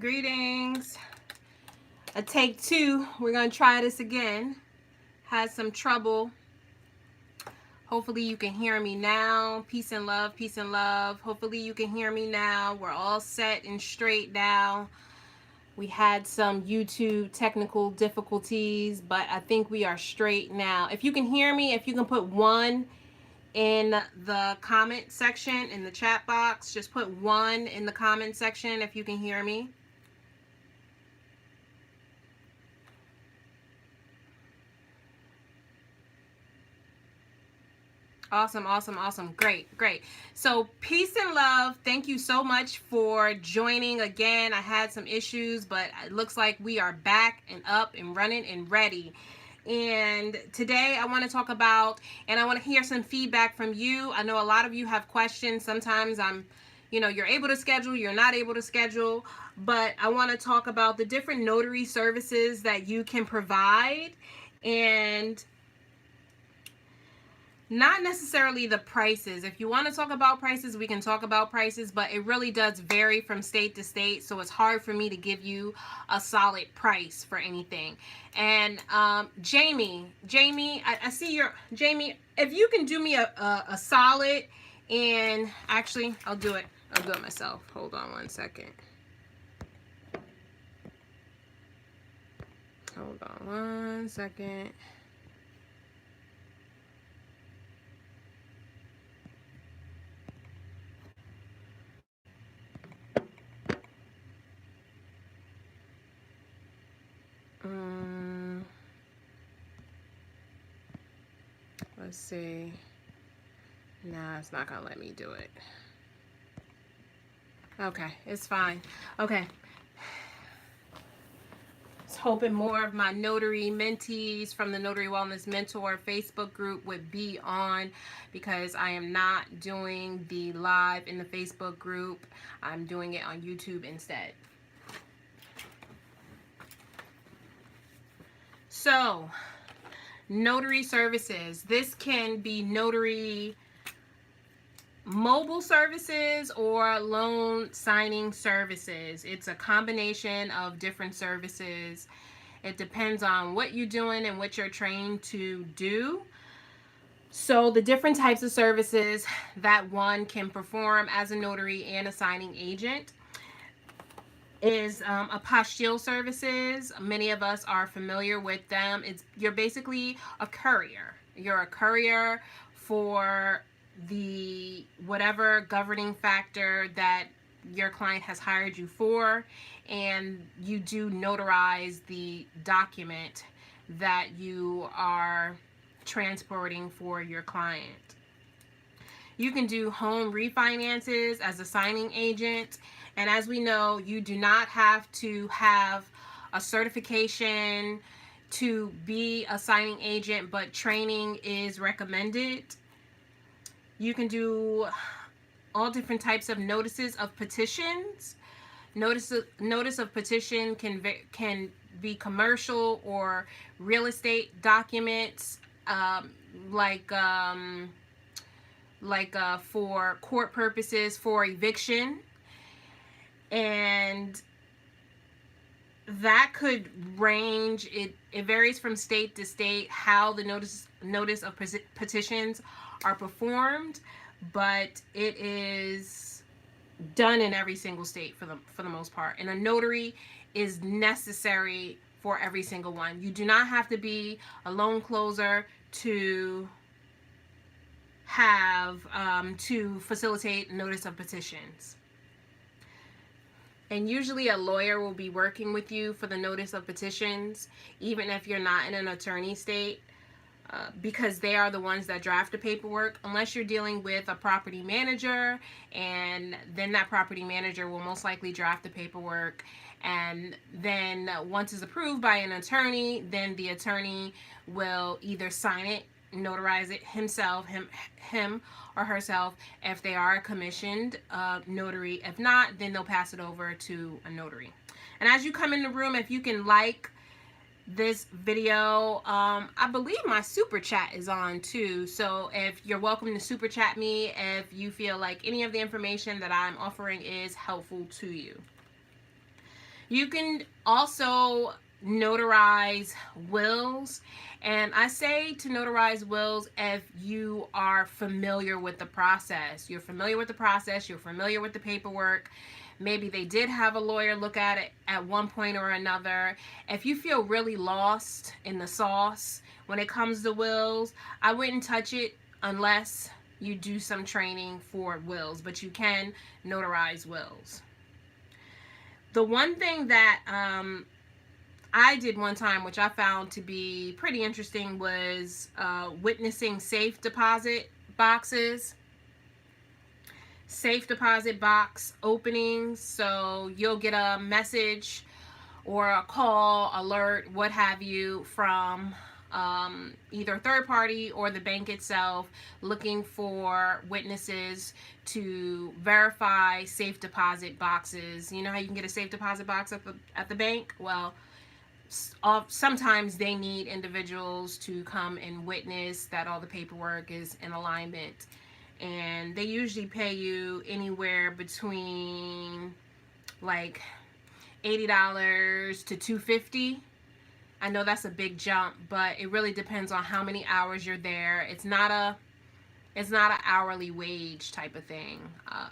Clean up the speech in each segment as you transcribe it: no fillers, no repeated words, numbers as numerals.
Greetings. A take two. We're going to try this again. Had some trouble. Hopefully you can hear me now. Peace and love, peace and love. Hopefully you can hear me now. We're all set and straight now. We had some YouTube technical difficulties, but I think we are straight now. If you can hear me, if you can put one in the comment section, in the chat box, just put one in the comment section if you can hear me. Awesome, awesome, awesome. Great, great. So peace and love. Thank you so much for joining again. I had some issues, but it looks like we are back and up and running and ready. And today I want to talk about, and I want to hear some feedback from you. I know a lot of you have questions. Sometimes you're able to schedule, you're not able to schedule, but I want to talk about the different notary services that you can provide, and not necessarily the prices. If you want to talk about prices, we can talk about prices, but it really does vary from state to state, so it's hard for me to give you a solid price for anything. And Jamie, I see your, Jamie, if you can do me a solid, and actually I'll do it myself. Hold on one second. Hold on one second. Let's see. Nah, it's not gonna let me do it. Okay, it's fine. Okay. I was hoping more of my notary mentees from the Notary Wellness Mentor Facebook group would be on, because I am not doing the live in the Facebook group. I'm doing it on YouTube instead. So, notary services. This can be notary mobile services or loan signing services. It's a combination of different services. It depends on what you're doing and what you're trained to do. So the different types of services that one can perform as a notary and a signing agent is apostille services. Many of us are familiar with them. You're basically a courier. You're a courier for the whatever governing factor that your client has hired you for, and you do notarize the document that you are transporting for your client. You can do home refinances as a signing agent. And as we know, you do not have to have a certification to be a signing agent, but training is recommended. You can do all different types of notices of petitions. Notice of petition can be commercial or real estate documents, for court purposes, for eviction. And that could range, it varies from state to state how the notice of petitions are performed, but it is done in every single state for the most part. And a notary is necessary for every single one. You do not have to be a loan closer to have to facilitate notice of petitions. And usually a lawyer will be working with you for the notice of petitions, even if you're not in an attorney state, because they are the ones that draft the paperwork, unless you're dealing with a property manager, and then that property manager will most likely draft the paperwork. And then once it's approved by an attorney, then the attorney will either sign it, notarize it himself, him or herself, if they are a commissioned notary. If not, then they'll pass it over to a notary. And as you come in the room, if you can like this video, I believe my super chat is on too, so if you're welcome to super chat me if you feel like any of the information that I'm offering is helpful to you. You can also notarize wills. And I say to notarize wills if you are familiar with the process. You're familiar with the process, you're familiar with the paperwork. Maybe they did have a lawyer look at it at one point or another. If you feel really lost in the sauce when it comes to wills, I wouldn't touch it unless you do some training for wills, but you can notarize wills. The one thing that I did one time, which I found to be pretty interesting, was witnessing safe deposit boxes, safe deposit box openings. So you'll get a message or a call, alert, what have you, from either third party or the bank itself, looking for witnesses to verify safe deposit boxes. You know how you can get a safe deposit box at the bank? Well, sometimes they need individuals to come and witness that all the paperwork is in alignment. And they usually pay you anywhere between like $80 to $250. I know that's a big jump, but it really depends on how many hours you're there. It's not an hourly wage type of thing.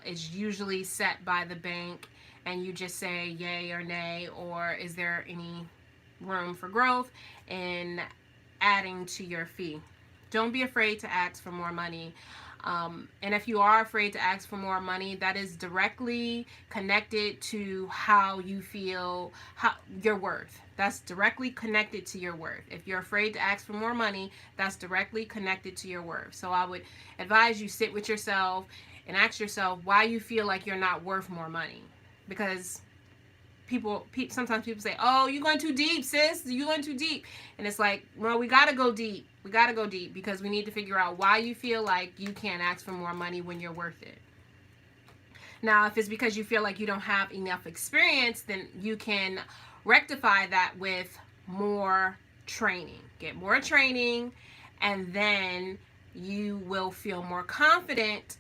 It's usually set by the bank, and you just say yay or nay, or is there any room for growth in adding to your fee. Don't be afraid to ask for more money. And if you are afraid to ask for more money, that is directly connected to how you feel, your worth. That's directly connected to your worth. If you're afraid to ask for more money, that's directly connected to your worth. So I would advise you sit with yourself and ask yourself why you feel like you're not worth more money. Because sometimes people say, oh, you're going too deep, sis. You're going too deep. And it's like, well, we got to go deep. We got to go deep because we need to figure out why you feel like you can't ask for more money when you're worth it. Now, if it's because you feel like you don't have enough experience, then you can rectify that with more training. Get more training, and then you will feel more confident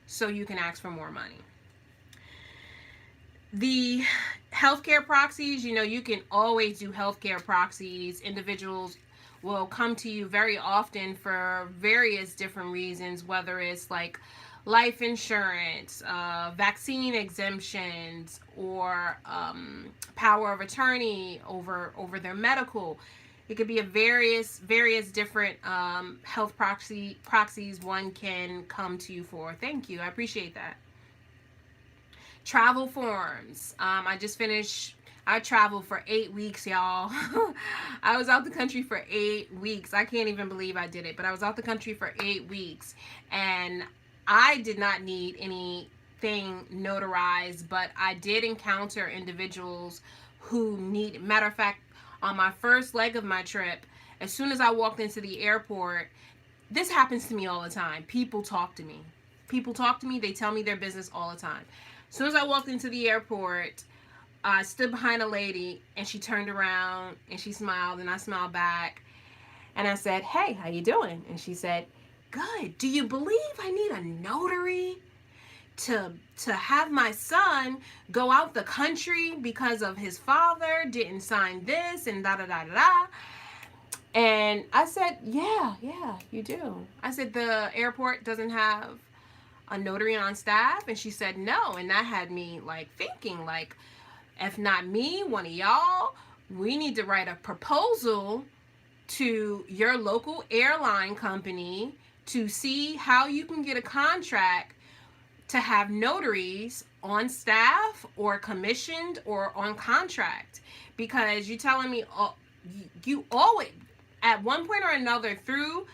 so you can ask for more money. The healthcare proxies, you can always do healthcare proxies. Individuals will come to you very often for various different reasons, whether it's like life insurance, vaccine exemptions, or power of attorney over their medical. It could be a various different health proxies one can come to you for. Thank you. I appreciate that. Travel forms. I traveled for 8 weeks, y'all. I was out the country for 8 weeks. I can't even believe I did it, but I was out the country for 8 weeks. And I did not need anything notarized, but I did encounter individuals who need, matter of fact, on my first leg of my trip, as soon as I walked into the airport, this happens to me all the time. People talk to me. They tell me their business all the time. As soon as I walked into the airport, I stood behind a lady, and she turned around and she smiled, and I smiled back, and I said, hey, how you doing? And she said, good. Do you believe I need a notary to have my son go out the country because of his father didn't sign this and da da da da da? And I said, yeah, you do. I said, the airport doesn't have a notary on staff? And she said no. And that had me like thinking, like, if not me, one of y'all, we need to write a proposal to your local airline company to see how you can get a contract to have notaries on staff or commissioned or on contract. Because you're telling me you always, at one point or another, through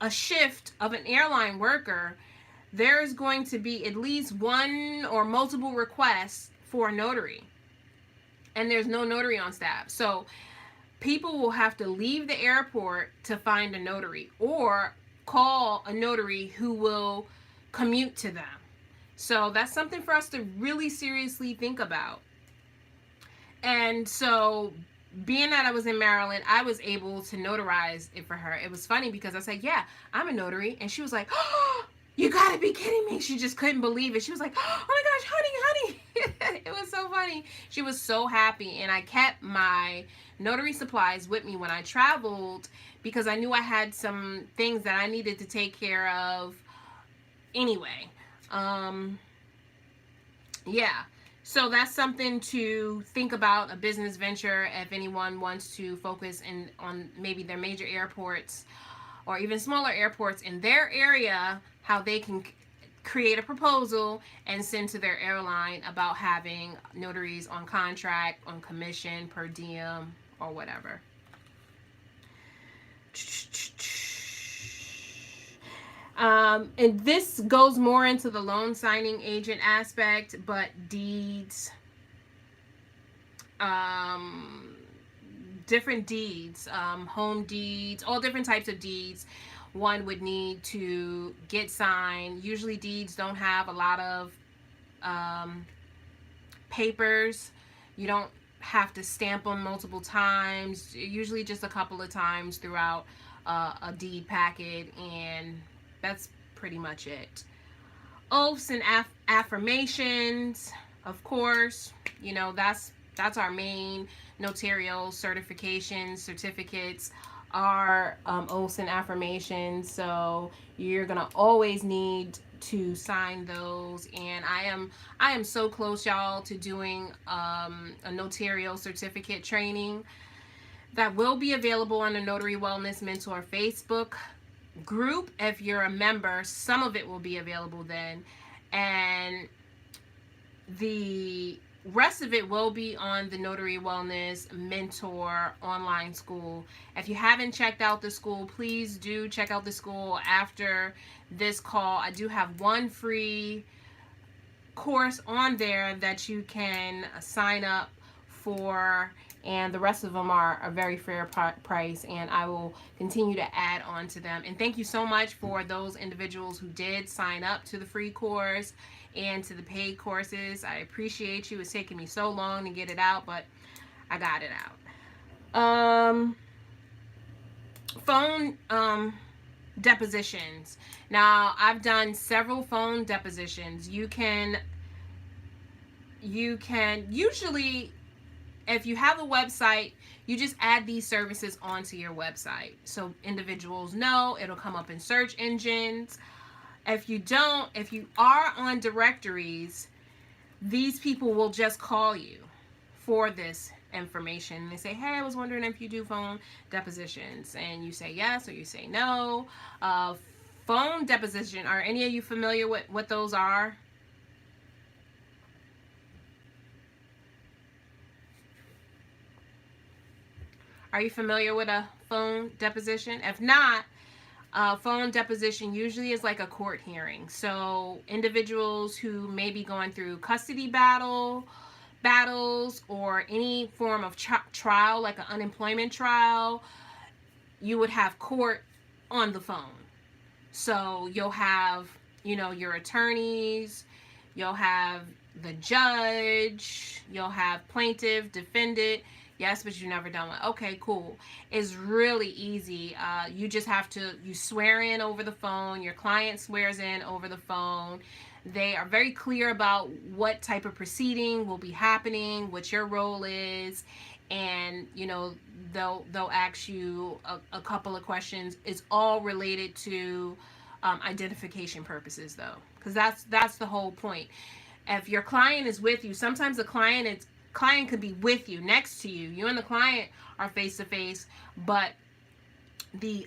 a shift of an airline worker, there's going to be at least one or multiple requests for a notary. And there's no notary on staff. So people will have to leave the airport to find a notary or call a notary who will commute to them. So that's something for us to really seriously think about. And so being that I was in Maryland, I was able to notarize it for her. It was funny because I said, yeah, I'm a notary. And she was like, oh, you gotta be kidding me. She just couldn't believe it. She was like, oh my gosh, honey. It was so funny. She was so happy, and I kept my notary supplies with me when I traveled because I knew I had some things that I needed to take care of anyway. Um, yeah. So that's something to think about, a business venture, if anyone wants to focus on maybe their major airports or even smaller airports in their area, how they can create a proposal and send to their airline about having notaries on contract, on commission, per diem, or whatever. And this goes more into the loan signing agent aspect, but deeds, um, different deeds, home deeds, all different types of deeds one would need to get signed. Usually deeds don't have a lot of papers. You don't have to stamp them multiple times, usually just a couple of times throughout a deed packet, and that's pretty much it. Oaths and affirmations, of course, that's our main notarial certificates are oaths and affirmations. So you're gonna always need to sign those, and I am so close, y'all, to doing a notarial certificate training that will be available on the Notary Wellness Mentor Facebook group. If you're a member, some of it will be available then, and the rest of it will be on the Notary Wellness Mentor online school. If you haven't checked out the school, please do check out the school after this call. I do have one free course on there that you can sign up for, and the rest of them are a very fair price, and I will continue to add on to them. And thank you so much for those individuals who did sign up to the free course and to the paid courses. I appreciate you. It's taken me so long to get it out, but I got it out. Phone depositions. Now, I've done several phone depositions. You can usually, if you have a website, you just add these services onto your website so individuals know. It'll come up in search engines. If you are on directories, these people will just call you for this information. They say, hey, I was wondering if you do phone depositions, and you say yes or you say no. Phone deposition, are any of you familiar with what those are? Are you familiar with a phone deposition? If not, phone deposition usually is like a court hearing. So individuals who may be going through custody battles or any form of trial, like an unemployment trial, you would have court on the phone. So you'll have, your attorneys, you'll have the judge, you'll have plaintiff, defendant. Yes, but you've never done one. Okay, cool. It's really easy. You just have to, you swear in over the phone. Your client swears in over the phone. They are very clear about what type of proceeding will be happening, what your role is, and they'll ask you a couple of questions. It's all related to identification purposes, though, because that's the whole point. If your client is with you, sometimes the client could be with you, next to you. You and the client are face to face, but the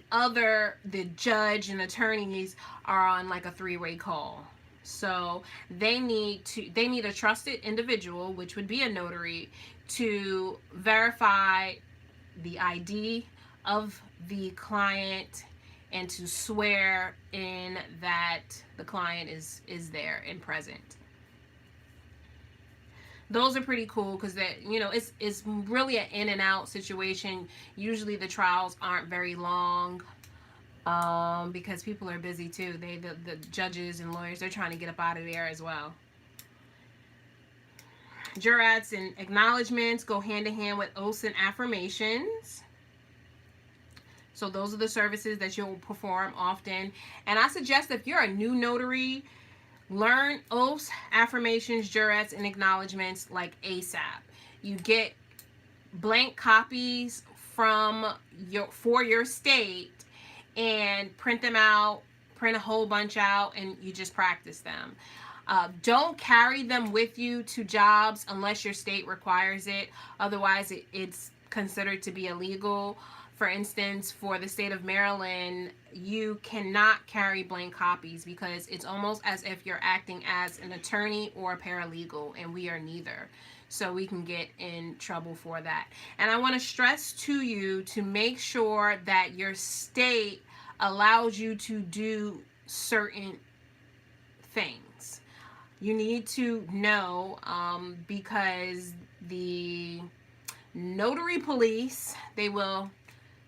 judge and attorneys are on like a three-way call. So they need a trusted individual, which would be a notary, to verify the ID of the client and to swear in that the client is there and present. Those are pretty cool because it's really an in and out situation. Usually the trials aren't very long because people are busy too. The judges and lawyers, they're trying to get up out of there as well. Jurats and acknowledgments go hand in hand with oaths and affirmations. So those are the services that you'll perform often. And I suggest if you're a new notary, Learn oaths, affirmations, jurats, and acknowledgments like ASAP. You get blank copies for your state and print them out, print a whole bunch out, and you just practice them. Don't carry them with you to jobs unless your state requires it. Otherwise, it's considered to be illegal. For instance, for the state of Maryland, you cannot carry blank copies because it's almost as if you're acting as an attorney or a paralegal, and we are neither. So we can get in trouble for that. And I want to stress to you to make sure that your state allows you to do certain things. You need to know because the notary police, they will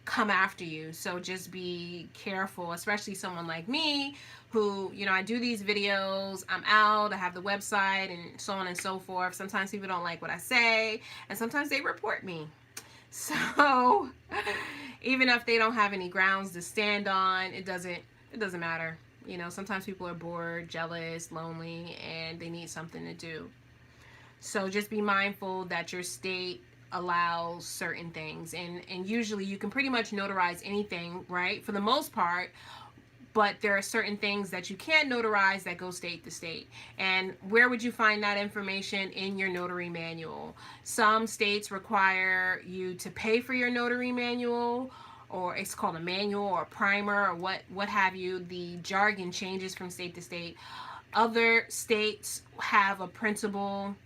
come after you. So just be careful, especially someone like me who, I do these videos, I'm out, I have the website and so on and so forth. Sometimes people don't like what I say and sometimes they report me. So even if they don't have any grounds to stand on, it doesn't matter. Sometimes people are bored, jealous, lonely, and they need something to do. So just be mindful that your state allows certain things, and usually you can pretty much notarize anything, right, for the most part, but there are certain things that you can't notarize that go state to state. And where would you find that information? In your notary manual. Some states require you to pay for your notary manual, or it's called a manual or a primer or what have you. The jargon changes from state to state. Other states have a printable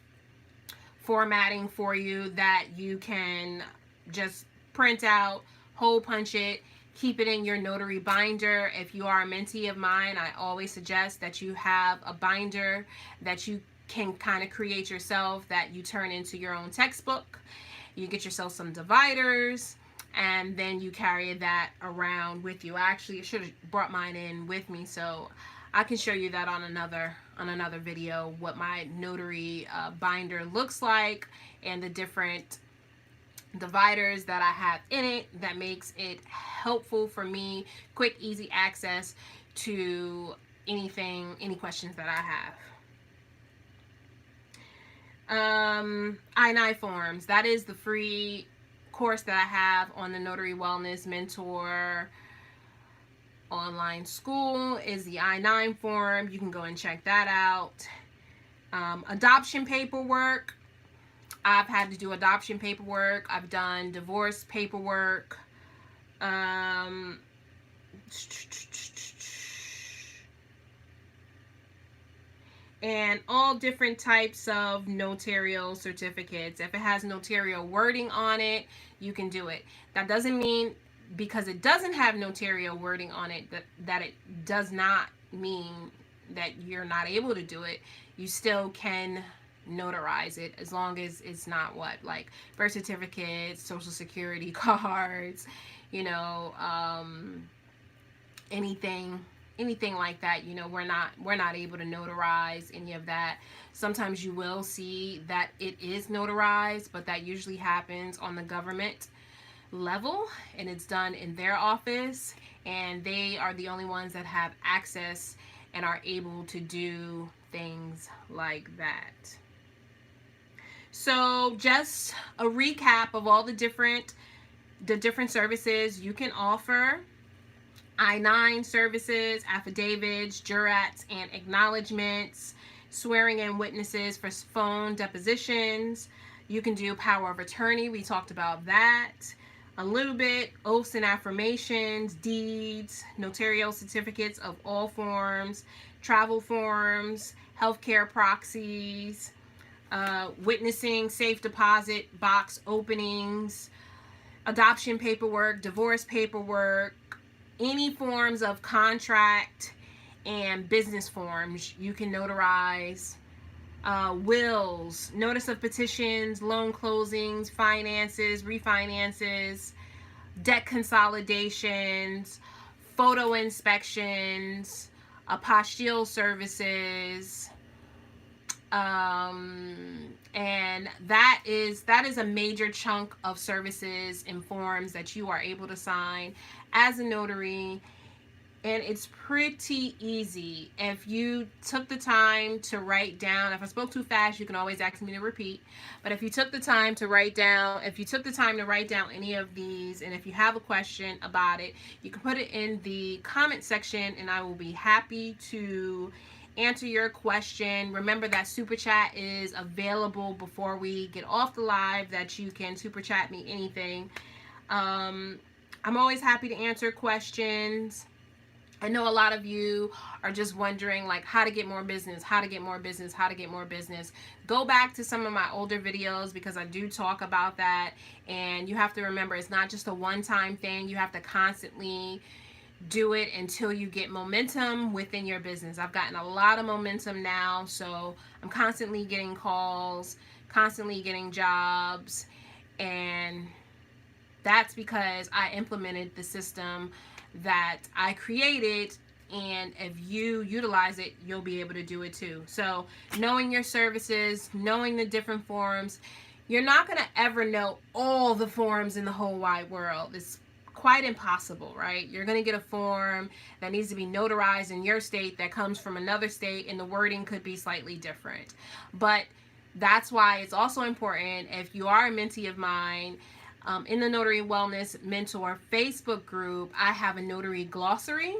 formatting for you that you can just print out, hole punch it, keep it in your notary binder. If you are a mentee of mine, I always suggest that you have a binder that you can kind of create yourself, that you turn into your own textbook. You get yourself some dividers, and then you carry that around with you. Actually, I should have brought mine in with me, so I can show you that on another video, what my notary binder looks like and the different dividers that I have in it that makes it helpful for me, quick, easy access to anything, any questions that I have. I-9 forms, that is the free course that I have on the Notary Wellness Mentor online school, is the I-9 form. You can go and check that out. Adoption paperwork, I've had to do adoption paperwork. I've done divorce paperwork. And all different types of notarial certificates. If it has notarial wording on it, you can do it. That doesn't mean because it doesn't have notarial wording on it that it does not mean that you're not able to do it. You still can notarize it as long as it's not like birth certificates, social security cards, anything like that. We're not able to notarize any of that. Sometimes you will see that it is notarized, but that usually happens on the government level and it's done in their office, and they are the only ones that have access and are able to do things like that. So just a recap of all the different services you can offer: I-9 services, affidavits, jurats and acknowledgments, swearing in witnesses for phone depositions. You can do power of attorney, we talked about that a little bit, oaths and affirmations, deeds, notarial certificates of all forms, travel forms, healthcare proxies, witnessing, safe deposit box openings, adoption paperwork, divorce paperwork, any forms of contract and business forms you can notarize, wills, notice of petitions, loan closings, finances, refinances, debt consolidations, photo inspections, apostille services, and that is a major chunk of services and forms that you are able to sign as a notary And it's pretty easy. If you took the time to write down, if I spoke too fast, you can always ask me to repeat. But if you took the time to write down, any of these, and if you have a question about it, you can put it in the comment section, and I will be happy to answer your question. Remember that super chat is available before we get off the live, that you can super chat me anything. I'm always happy to answer questions. I know a lot of you are just wondering, like, how to get more business, how to get more business, how to get more business. Go back to some of my older videos, because I do talk about that. And you have to remember, it's not just a one-time thing. You have to constantly do it until you get momentum within your business. I've gotten a lot of momentum now, so I'm constantly getting calls, constantly getting jobs, and that's because I implemented the system that I created, and if you utilize it, you'll be able to do it too. So knowing your services, knowing the different forms, you're not going to ever know all the forms in the whole wide world. It's quite impossible, right? You're going to get a form that needs to be notarized in your state that comes from another state, and the wording could be slightly different. But that's why it's also important, if you are a mentee of mine, in the Notary Wellness Mentor Facebook group, I have a notary glossary,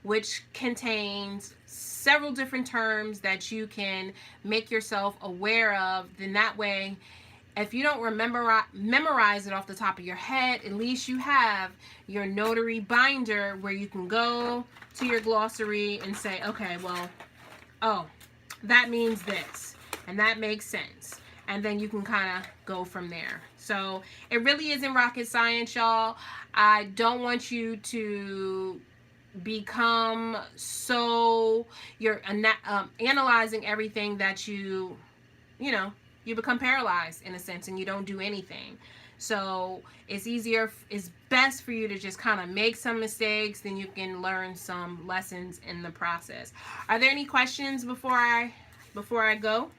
which contains several different terms that you can make yourself aware of. Then that way, if you don't memorize it off the top of your head, at least you have your notary binder where you can go to your glossary and say, okay, well, oh, that means this, and that makes sense. And then you can kind of go from there. So it really isn't rocket science, y'all. I don't want you to become so, you're analyzing everything that you become paralyzed in a sense, and you don't do anything. So it's best for you to just kind of make some mistakes, then you can learn some lessons in the process. Are there any questions before I go?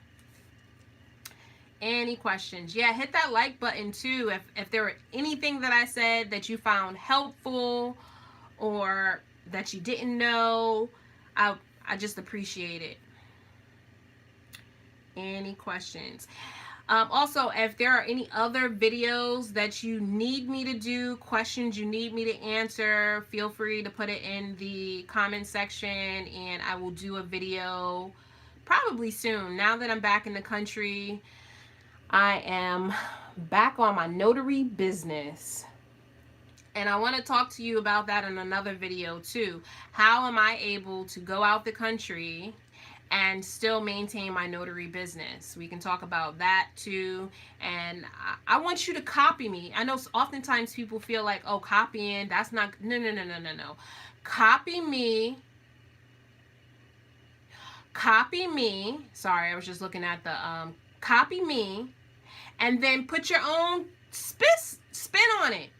Any questions? Yeah, hit that like button too if there were anything that I said that you found helpful or that you didn't know. I just appreciate it. Any questions? Also, if there are any other videos that you need me to do, questions you need me to answer, feel free to put it in the comment section, and I will do a video probably soon. Now that I'm back in the country, I am back on my notary business, and I want to talk to you about that in another video too. How am I able to go out the country and still maintain my notary business? We can talk about that too. And I want you to copy me. I know oftentimes people feel like, oh, copying, that's not, no. Copy me. Sorry, I was just looking at the, copy me, and then put your own spin on it.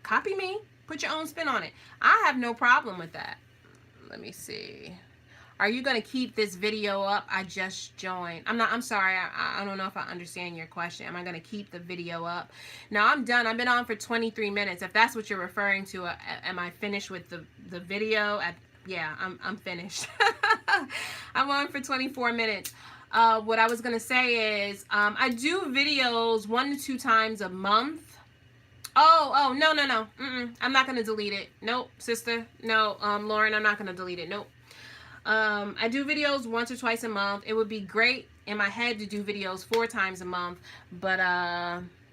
Copy me, put your own spin on it. I have no problem with that. Let me see. Are you going to keep this video up? I just joined. I'm sorry. I don't know if I understand your question. Am I going to keep the video up? No, I'm done. I've been on for 23 minutes. If that's what you're referring to, am I finished with the video? Yeah, I'm finished. I'm on for 24 minutes. What I was going to say is I do videos 1 to 2 times a month. Oh, no. I'm not going to delete it. Nope, sister. No, Lauren, I'm not going to delete it. Nope. I do videos 1 or 2 a month. It would be great in my head to do videos 4 times a month, but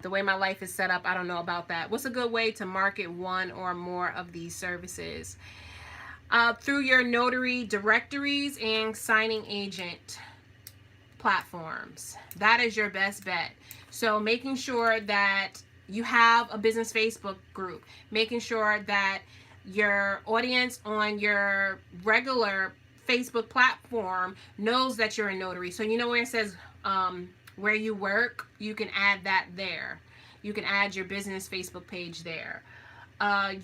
the way my life is set up, I don't know about that. What's a good way to market 1 or more of these services? Through your notary directories and signing agent platforms. That is your best bet. So making sure that you have a business Facebook group, making sure that your audience on your regular Facebook platform knows that you're a notary. So you know where it says where you work, you can add that there. You can add your business Facebook page there.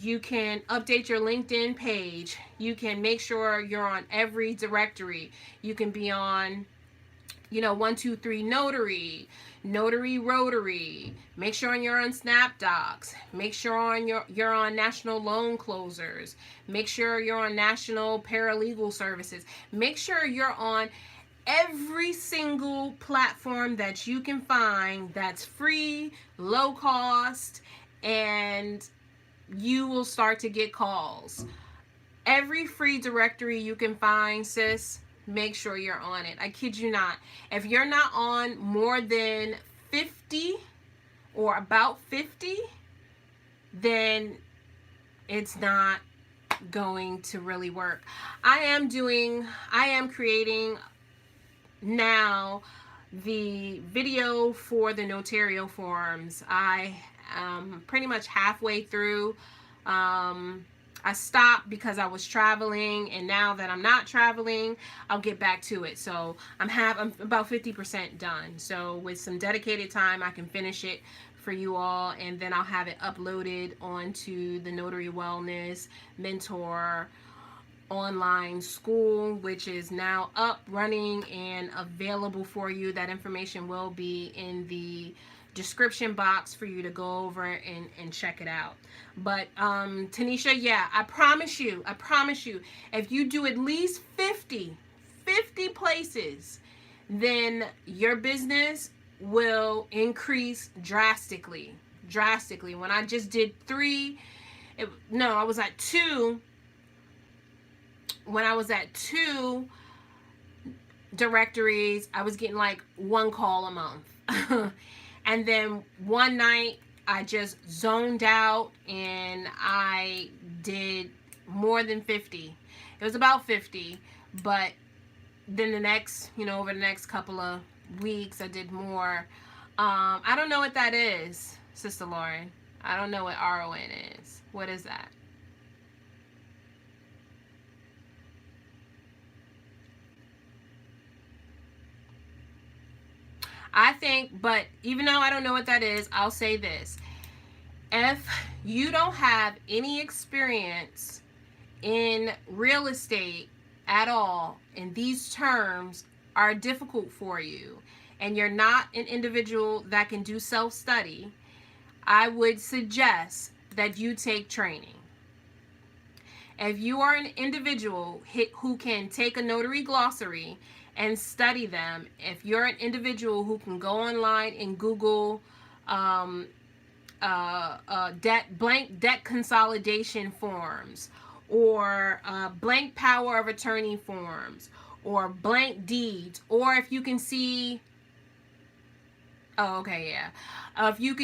You can update your LinkedIn page. You can make sure you're on every directory. You can be on 123 Notary, Notary Rotary. Make sure you're on SnapDocs. Make sure you're on National Loan Closers. Make sure you're on National Paralegal Services. Make sure you're on every single platform that you can find that's free, low cost, and you will start to get calls. Every free directory you can find, sis, make sure you're on it. I kid you not. If you're not on more than 50 or about 50, then it's not going to really work. I am creating now the video for the notarial forms. I am pretty much halfway through. I stopped because I was traveling, and now that I'm not traveling, I'll get back to it. So I'm about 50% done. So with some dedicated time, I can finish it for you all, and then I'll have it uploaded onto the Notary Wellness Mentor online school, which is now up, running, and available for you. That information will be in the description box for you to go over and check it out. But Tanisha, yeah, I promise you, if you do at least 50 places, then your business will increase drastically. When I just did 3, I was at 2. When I was at 2 directories, I was getting like 1 call a month. And then one night I just zoned out and I did more than 50. It was about 50, but then the next, over the next couple of weeks, I did more. I don't know what that is, Sister Lauren. I don't know what RON is. What is that? I think, but even though I don't know what that is, I'll say this. If you don't have any experience in real estate at all, and these terms are difficult for you, and you're not an individual that can do self-study, I would suggest that you take training. If you are an individual who can take a notary glossary and study them, if you're an individual who can go online and Google blank debt consolidation forms, or blank power of attorney forms, or blank deeds, or if you can see, if you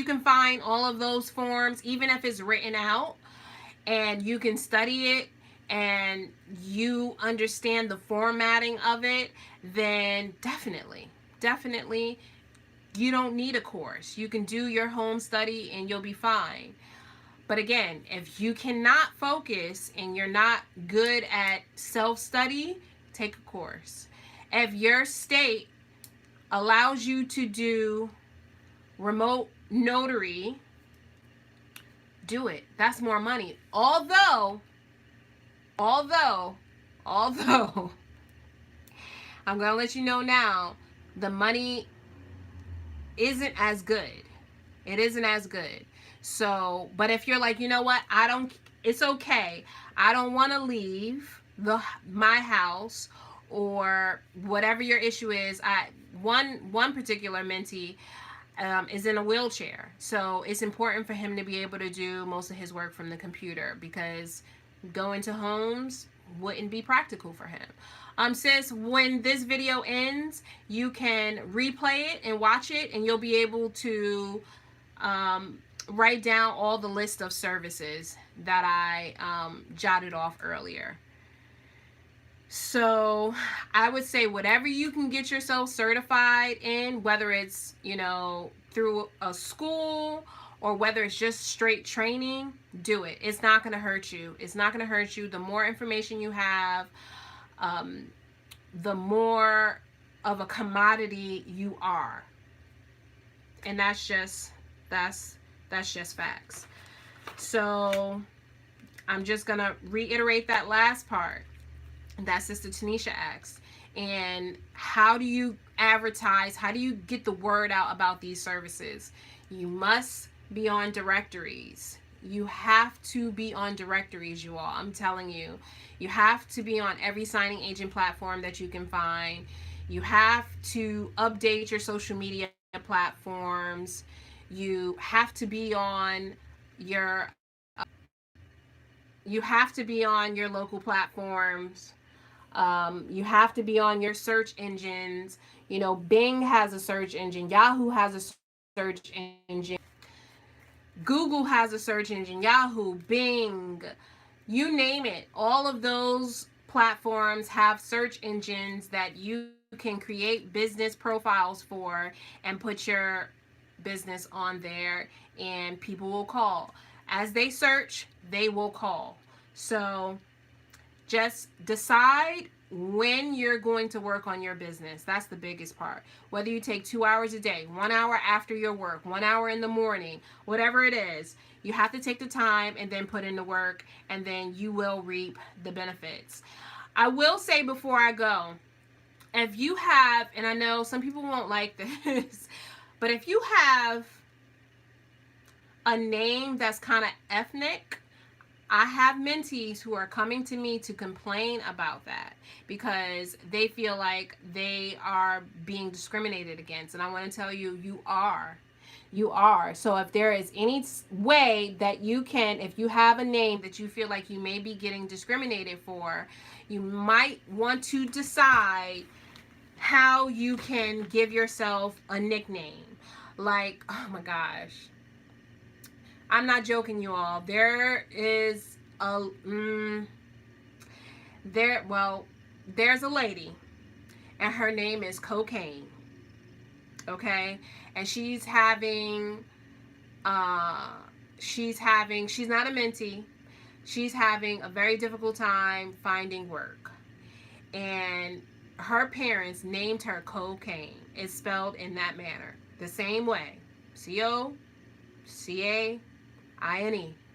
can find all of those forms, even if it's written out, and you can study it and you understand the formatting of it, then definitely you don't need a course. You can do your home study and you'll be fine. But again, if you cannot focus and you're not good at self-study, take a course. If your state allows you to do remote notary, do it. That's more money. Although I'm going to let you know now, the money isn't as good. It isn't as good. So, but if you're like, you know what, it's okay. I don't want to leave my house, or whatever your issue is. One particular mentee is in a wheelchair. So it's important for him to be able to do most of his work from the computer, because going to homes wouldn't be practical for him. Sis, when this video ends, you can replay it and watch it, and you'll be able to write down all the list of services that I jotted off earlier. So I would say whatever you can get yourself certified in, whether it's, through a school or whether it's just straight training, do it. It's not going to hurt you. It's not going to hurt you. The more information you have, the more of a commodity you are. And that's just facts. So I'm just going to reiterate that last part. that Sister Tanisha asked. And how do you advertise? How do you get the word out about these services? You must be on directories. You have to be on directories, you all. I'm telling you. You have to be on every signing agent platform that you can find. You have to update your social media platforms. You have to be on your you have to be on your local platforms. You have to be on your search engines. You know, Bing has a search engine, Yahoo has a search engine, Google has a search engine, Yahoo, Bing, you name it. All of those platforms have search engines that you can create business profiles for and put your business on there, and people will call. As they search, they will call. So just decide when you're going to work on your business. That's the biggest part. Whether you take 2 hours a day, 1 hour after your work, 1 hour in the morning, whatever it is, you have to take the time and then put in the work, and then you will reap the benefits. I will say before I go, if you have, and I know some people won't like this, but if you have a name that's kind of ethnic, I have mentees who are coming to me to complain about that because they feel like they are being discriminated against. And I want to tell you, you are. You are. So if there is any way that you can, if you have a name that you feel like you may be getting discriminated for, you might want to decide how you can give yourself a nickname. Like, oh my gosh, I'm not joking, you all. There is a there's a lady, and her name is Cocaine. Okay, and she's having she's not a mentee. She's having a very difficult time finding work, and her parents named her Cocaine. It's spelled in that manner, the same way, COCAINE,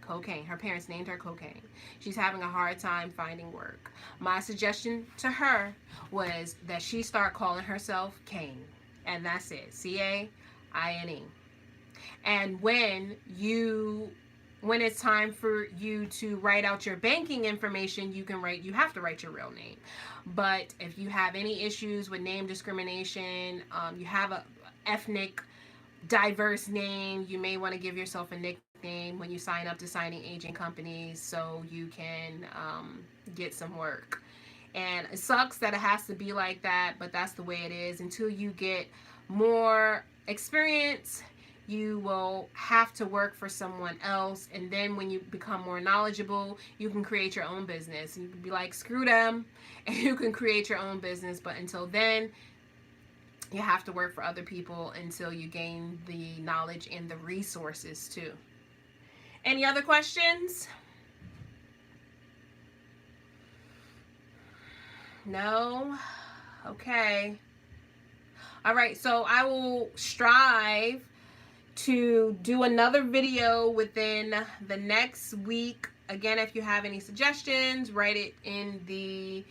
Cocaine. Her parents named her Cocaine. She's having a hard time finding work. My suggestion to her was that she start calling herself Kane, and that's it, CAINE. And when it's time for you to write out your banking information, you have to write your real name. But if you have any issues with name discrimination, you have a ethnic diverse name, you may want to give yourself a nickname when you sign up to signing agent companies so you can get some work. And it sucks that it has to be like that, but that's the way it is. Until you get more experience, you will have to work for someone else, and then when you become more knowledgeable, you can create your own business. You can be like, screw them, and you can create your own business. But until then, you have to work for other people until you gain the knowledge and the resources too. Any other questions? No? Okay. All right, so I will strive to do another video within the next week. Again, if you have any suggestions, write it in the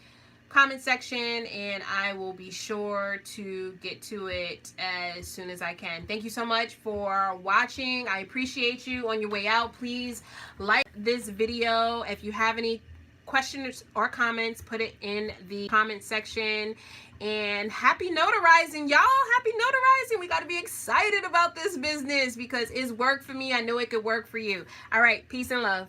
comment section and I will be sure to get to it as soon as I can. Thank you so much for watching. I appreciate you. On your way out, please like this video. If you have any questions or comments, put it in the comment section. And happy notarizing, y'all. Happy notarizing. We got to be excited about this business because it's worked for me. I know it could work for you. All right, peace and love.